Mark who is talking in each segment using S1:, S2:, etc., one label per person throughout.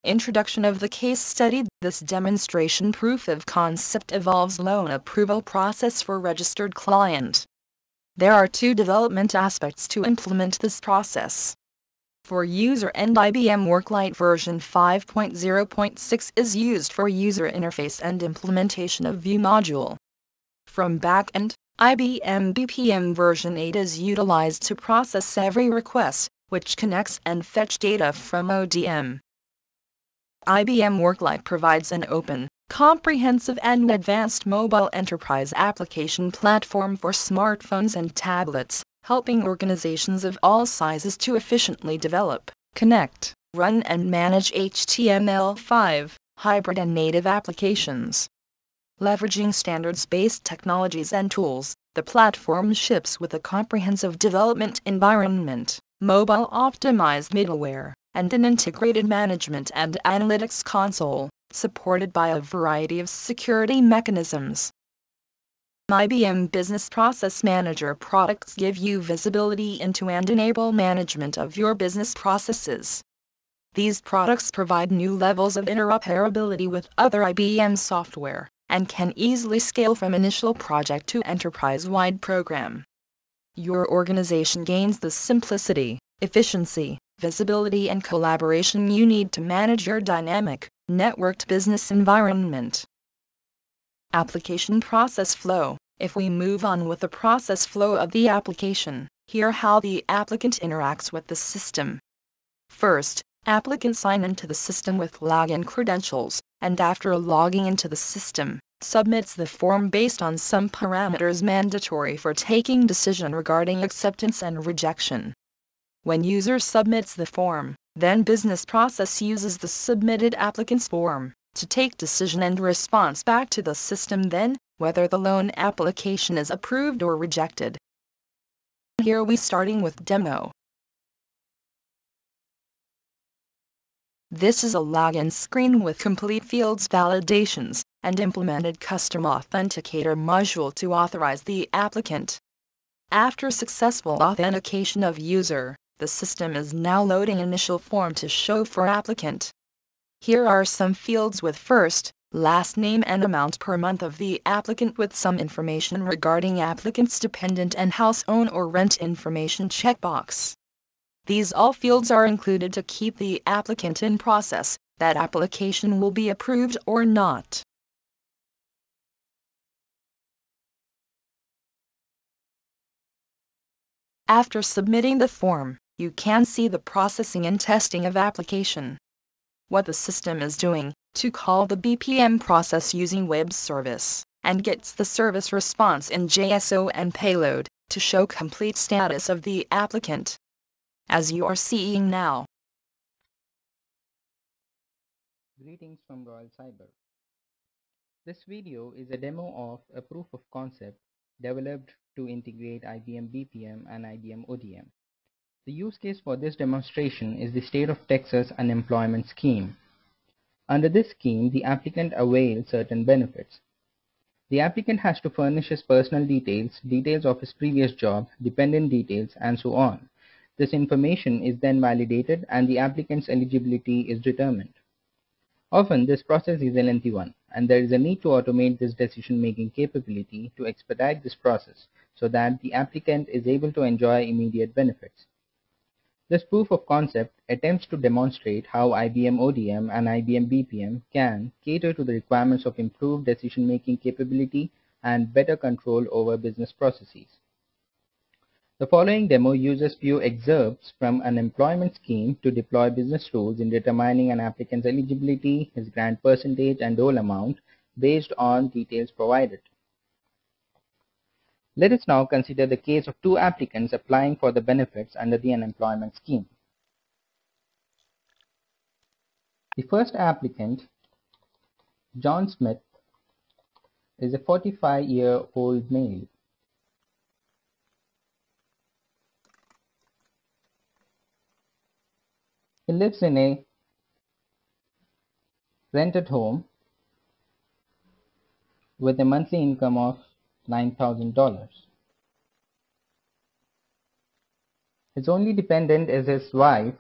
S1: Introduction of the case study. This demonstration proof of concept involves loan approval process for registered client. There are two development aspects to implement this process. For user end, IBM Worklight version 5.0.6 is used for user interface and implementation of view module. From backend, IBM BPM version 8 is utilized to process every request, which connects and fetch data from ODM. IBM Worklight provides an open, comprehensive and advanced mobile enterprise application platform for smartphones and tablets, helping organizations of all sizes to efficiently develop, connect, run and manage HTML5, hybrid and native applications. Leveraging standards-based technologies and tools, the platform ships with a comprehensive development environment, mobile-optimized middleware, and an integrated management and analytics console, supported by a variety of security mechanisms. IBM Business Process Manager products give you visibility into and enable management of your business processes. These products provide new levels of interoperability with other IBM software, and can easily scale from initial project to enterprise-wide program. Your organization gains the simplicity, efficiency, visibility and collaboration you need to manage your dynamic, networked business environment. Application process flow. If we move on with the process flow of the application, here how the applicant interacts with the system. First, applicant sign into the system with login credentials, and after logging into the system, submits the form based on some parameters mandatory for taking decision regarding acceptance and rejection. When user submits the form, then business process uses the submitted applicant's form to take decision and response back to the system then, whether the loan application is approved or rejected. Here we starting with demo. This is a login screen with complete fields validations and implemented custom authenticator module to authorize the applicant. After successful authentication of user, the system is now loading initial form to show for applicant. Here are some fields with first, last name and amount per month of the applicant with some information regarding applicant's dependent and house own or rent information checkbox. These all fields are included to keep the applicant in process, that application will be approved or not. After submitting the form, you can see the processing and testing of application. What the system is doing, to call the BPM process using web service, and gets the service response in JSON and payload, to show complete status of the applicant. As you are seeing now.
S2: Greetings from Royal Cyber. This video is a demo of a proof of concept developed to integrate IBM BPM and IBM ODM. The use case for this demonstration is the state of Texas unemployment scheme. Under this scheme, the applicant avails certain benefits. The applicant has to furnish his personal details, details of his previous job, dependent details, and so on. This information is then validated and the applicant's eligibility is determined. Often this process is a lengthy one, and there is a need to automate this decision-making capability to expedite this process so that the applicant is able to enjoy immediate benefits. This proof of concept attempts to demonstrate how IBM ODM and IBM BPM can cater to the requirements of improved decision-making capability and better control over business processes. The following demo uses few excerpts from an employment scheme to deploy business rules in determining an applicant's eligibility, his grant percentage, and dole amount based on details provided. Let us now consider the case of two applicants applying for the benefits under the unemployment scheme. The first applicant, John Smith, is a 45-year-old male. He lives in a rented home with a monthly income of $9,000. His only dependent is his wife,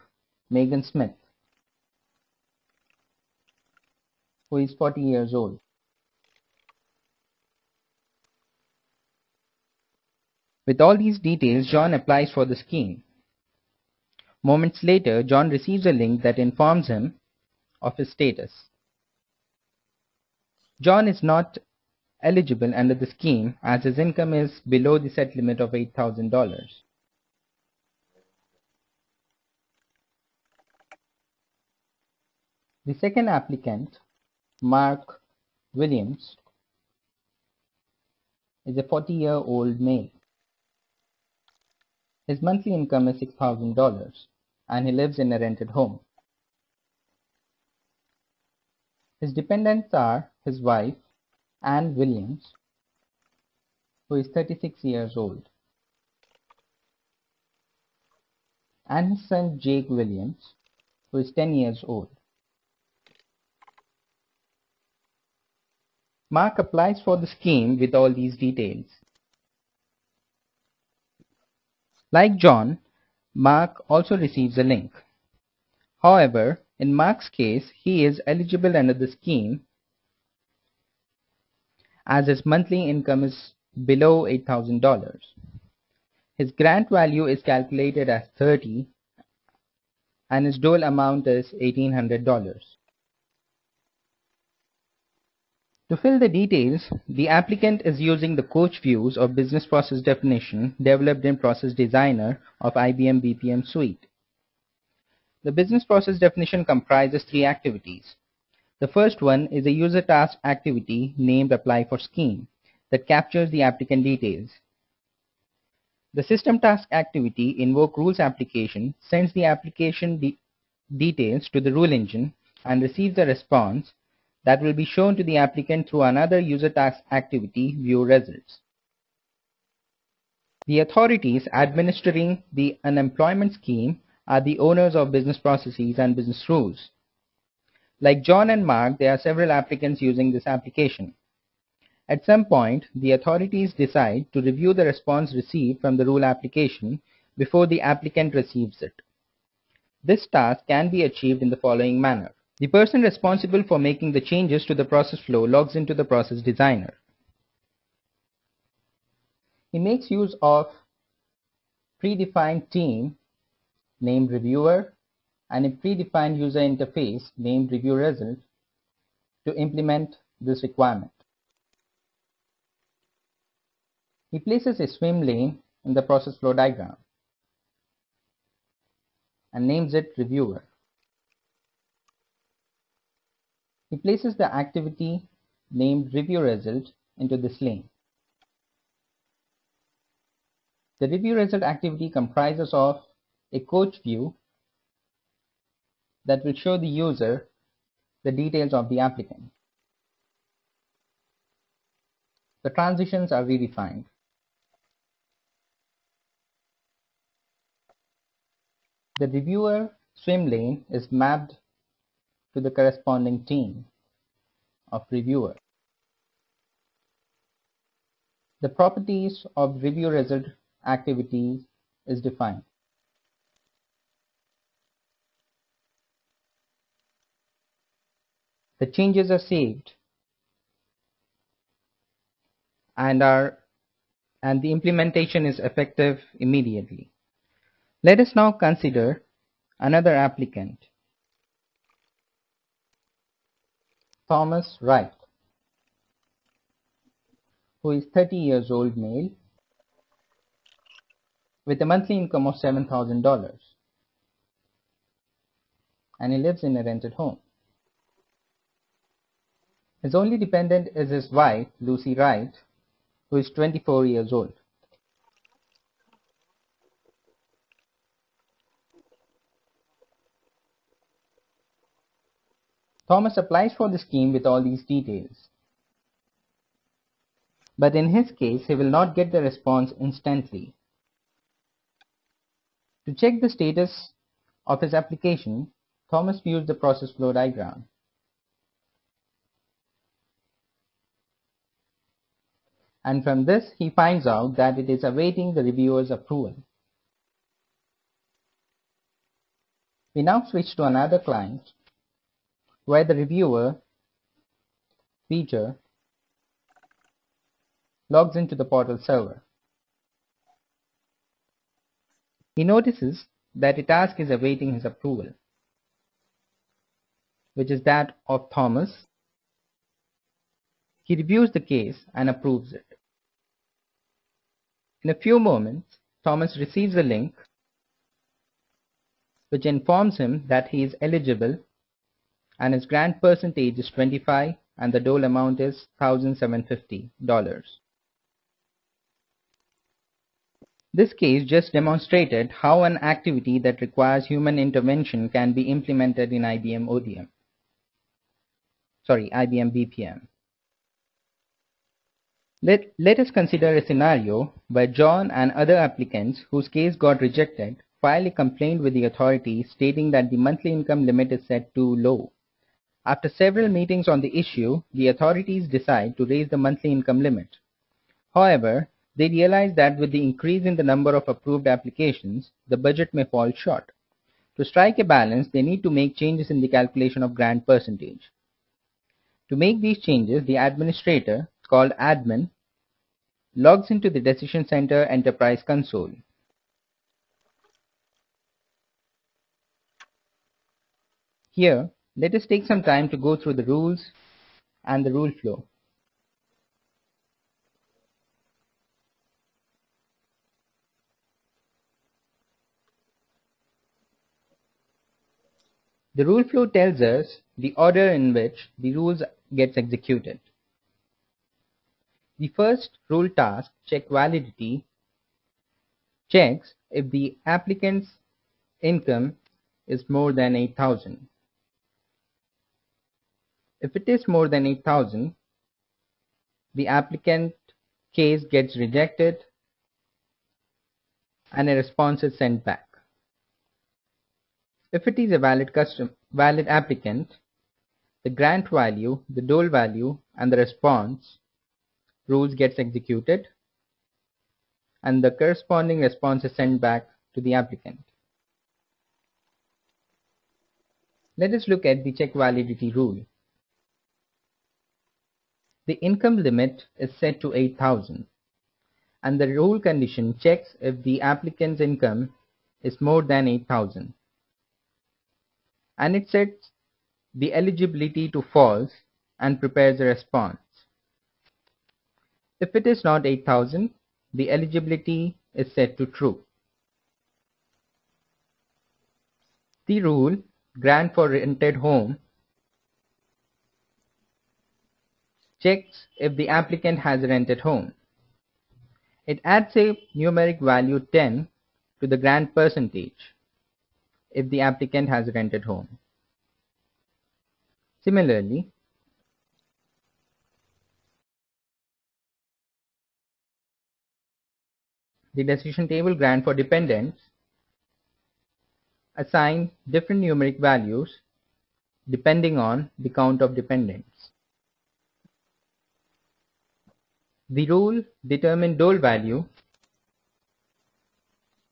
S2: Megan Smith. who is 40 years old. With all these details, John applies for the scheme. Moments later, John receives a link that informs him of his status. John is not eligible under the scheme as his income is below the set limit of $8,000. The second applicant, Mark Williams, is a 40-year-old male. His monthly income is $6,000 and he lives in a rented home. His dependents are his wife, Ann Williams, who is 36 years old, and his son Jake Williams, who is 10 years old. Mark applies for the scheme with all these details. Like John, Mark also receives a link. However, in Mark's case, he is eligible under the scheme as his monthly income is below $8,000. His grant value is calculated as 30 and his dole amount is $1,800. To fill the details, the applicant is using the coach views of business process definition developed in Process Designer of IBM BPM suite. The business process definition comprises three activities. The first one is a user task activity named Apply for Scheme that captures the applicant details. The system task activity invoke rules application sends the application details to the rule engine and receives a response that will be shown to the applicant through another user task activity view results. The authorities administering the unemployment scheme are the owners of business processes and business rules. Like John and Mark, there are several applicants using this application. At some point, the authorities decide to review the response received from the rule application before the applicant receives it. This task can be achieved in the following manner. The person responsible for making the changes to the process flow logs into the Process Designer. He makes use of predefined team named Reviewer and a predefined user interface named Review Result to implement this requirement. He places a swim lane in the process flow diagram and names it Reviewer. He places the activity named Review Result into this lane. The Review Result activity comprises of a coach view that will show the user the details of the applicant. The transitions are redefined. The reviewer swim lane is mapped to the corresponding team of reviewer. The properties of review result activities is defined. The changes are saved and the implementation is effective immediately. Let us now consider another applicant, Thomas Wright, who is 30 years old male with a monthly income of $7,000 and he lives in a rented home. His only dependent is his wife, Lucy Wright, who is 24 years old. Thomas applies for the scheme with all these details. But in his case, he will not get the response instantly. To check the status of his application, Thomas views the process flow diagram. And from this, he finds out that it is awaiting the reviewer's approval. We now switch to another client where the reviewer feature, logs into the portal server. He notices that a task is awaiting his approval, which is that of Thomas. He reviews the case and approves it. In a few moments, Thomas receives a link which informs him that he is eligible and his grant percentage is 25 and the dole amount is $1,750. This case just demonstrated how an activity that requires human intervention can be implemented in IBM BPM. Let us consider a scenario where John and other applicants whose case got rejected file a complaint with the authority stating that the monthly income limit is set too low. After several meetings on the issue, the authorities decide to raise the monthly income limit. However, they realize that with the increase in the number of approved applications, the budget may fall short. To strike a balance, they need to make changes in the calculation of grant percentage. To make these changes, the administrator, called admin, logs into the Decision Center Enterprise console. Here, let us take some time to go through the rules and the rule flow. The rule flow tells us the order in which the rules gets executed. The first rule task, check validity, checks if the applicant's income is more than 8,000. If it is more than 8,000, the applicant case gets rejected and a response is sent back. If it is a valid applicant, the grant value, the dole value, and the response rules gets executed, and the corresponding response is sent back to the applicant. Let us look at the check validity rule. The income limit is set to 8,000, and the rule condition checks if the applicant's income is more than 8,000. And it sets the eligibility to false and prepares a response. If it is not 8,000, the eligibility is set to true. The rule grant for rented home checks if the applicant has a rented home. It adds a numeric value 10 to the grant percentage if the applicant has a rented home. Similarly, the decision table grant for dependents assign different numeric values depending on the count of dependents. The rule determine dole value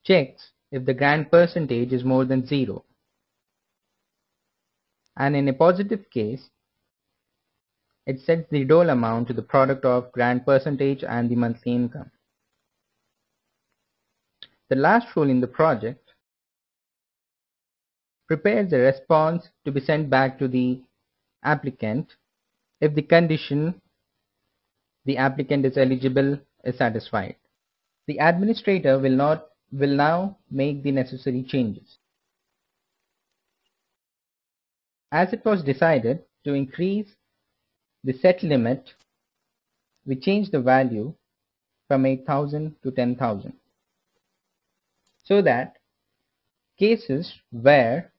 S2: checks if the grant percentage is more than 0. And in a positive case, it sets the dole amount to the product of grant percentage and the monthly income. The last rule in the project prepares a response to be sent back to the applicant if the condition the applicant is eligible is satisfied. The administrator will now make the necessary changes. As it was decided to increase the set limit, we change the value from 8,000 to 10,000 so that cases where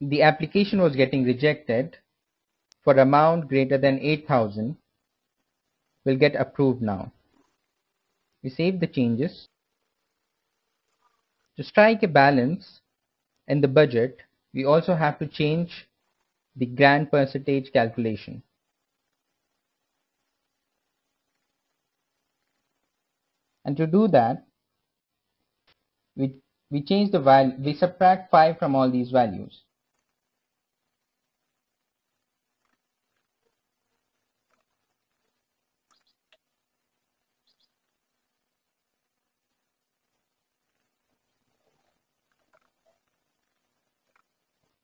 S2: the application was getting rejected for amount greater than 8,000 will get approved now. We save the changes. To strike a balance in the budget, we also have to change the grant percentage calculation. And to do that, we change the value, we subtract 5 from all these values.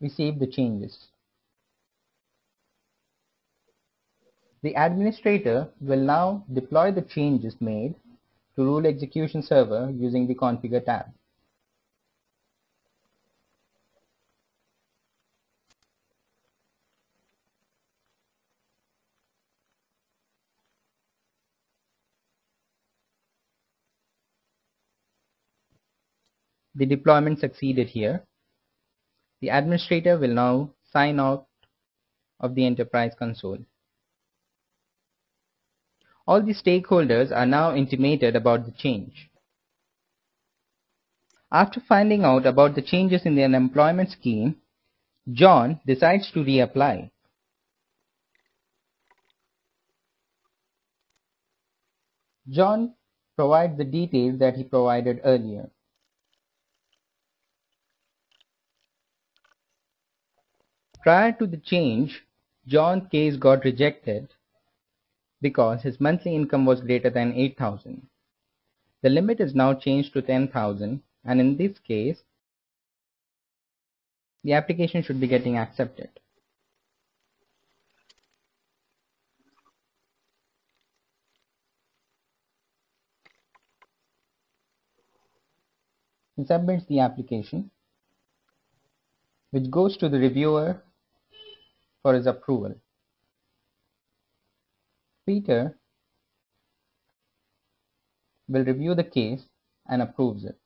S2: We save the changes. The administrator will now deploy the changes made to rule execution server using the configure tab. The deployment succeeded here. The administrator will now sign out of the enterprise console. All the stakeholders are now intimated about the change. After finding out about the changes in the unemployment scheme, John decides to reapply. John provides the details that he provided earlier. Prior to the change, John's case got rejected because his monthly income was greater than 8,000. The limit is now changed to 10,000, and in this case, the application should be getting accepted. He submits the application, which goes to the reviewer for his approval. Peter will review the case and approves it.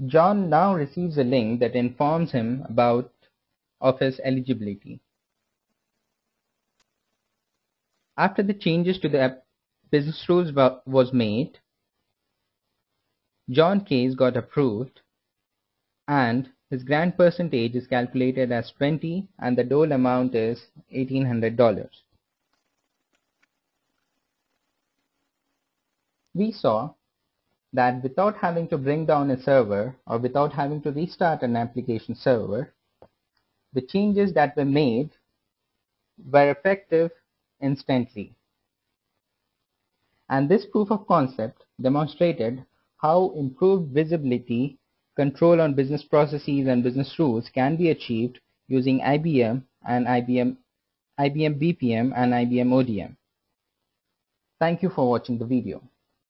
S2: John now receives a link that informs him of his eligibility. After the changes to the business rules was made, John's case got approved and his grant percentage is calculated as 20 and the dole amount is $1,800. We saw that without having to bring down a server or without having to restart an application server, the changes that were made were effective instantly. And this proof of concept demonstrated how improved visibility, control on business processes and business rules can be achieved using IBM BPM and IBM ODM. Thank you for watching the video.